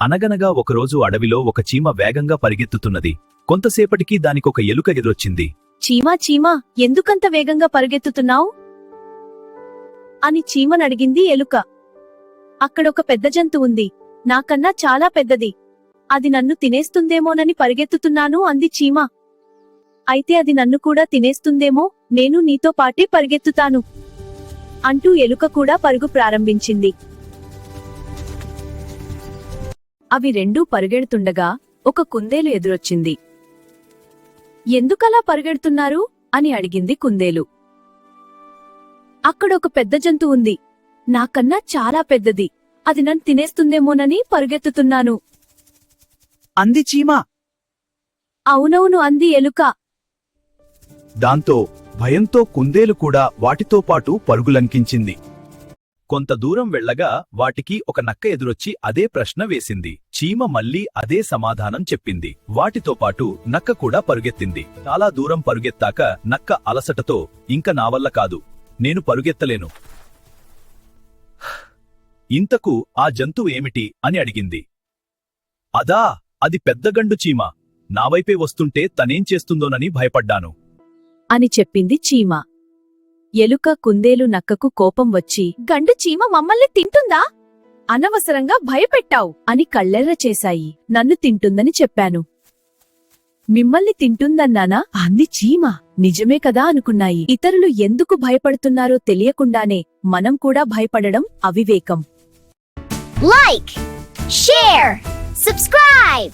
అనగనగా ఒకరోజు అడవిలో ఒక చీమ వేగంగా పరిగెత్తుతున్నది. కొంతసేపటికి దానికొక ఎలుక ఎదురొచ్చింది. చీమా చీమా, ఎందుకంత వేగంగా పరుగెత్తుతున్నావు అని చీమనడిగింది ఎలుక. అక్కడొక పెద్ద జంతువుంది, నాకన్నా చాలా పెద్దది. అది నన్ను తినేస్తుందేమోనని పరిగెత్తుతున్నాను అంది చీమ. అయితే అది నన్ను కూడా తినేస్తుందేమో, నేను నీతో పాటే పరిగెత్తుతాను అంటూ ఎలుక కూడా పరుగు ప్రారంభించింది. అవి రెండూ పరుగెడుతుండగా ఒక కుందేలు ఎదురొచ్చింది. ఎందుకలా పరుగెడుతున్నారు అని అడిగింది కుందేలు. అక్కడొక పెద్ద జంతువుంది, నాకన్నా చాలా పెద్దది. అది నన్ను తినేస్తుందేమోనని పరుగెత్తుతున్నాను అంది చీమ. అవునవును అంది ఎలుక. దాంతో భయంతో కుందేలు కూడా వాటితో పాటు పరుగులంకించింది. కొంత దూరం వెళ్ళగా వాటికి ఒక నక్క ఎదురొచ్చి అదే ప్రశ్న వేసింది. చీమ మళ్ళీ అదే సమాధానం చెప్పింది. వాటితో పాటు నక్క కూడా పరుగెత్తింది. చాలా దూరం పరుగెత్తాక నక్క అలసటతో, ఇంక నావల్ల కాదు, నేను పరుగెత్తలేను. ఇంతకు ఆ జంతువు ఏమిటి అని అడిగింది. అదా, అది పెద్దగండు చీమ. నావైపే వస్తుంటే తనేం చేస్తుందోనని భయపడ్డాను అని చెప్పింది చీమ. ఎలుక, కుందేలు, నక్కకు కోపం వచ్చి, గండు చీమ మమ్మల్ని తింటుందా? అనవసరంగా భయపెట్టావు అని కళ్ళెర్ర చేశాయి. నన్ను తింటుందని చెప్పాను. మిమ్మల్ని తింటుందన్నానా అంది చీమ. నిజమే కదా అనుకున్నాయి. ఇతరులు ఎందుకు భయపడుతున్నారో తెలియకుండానే మనం కూడా భయపడడం అవివేకం. Like, share, subscribe.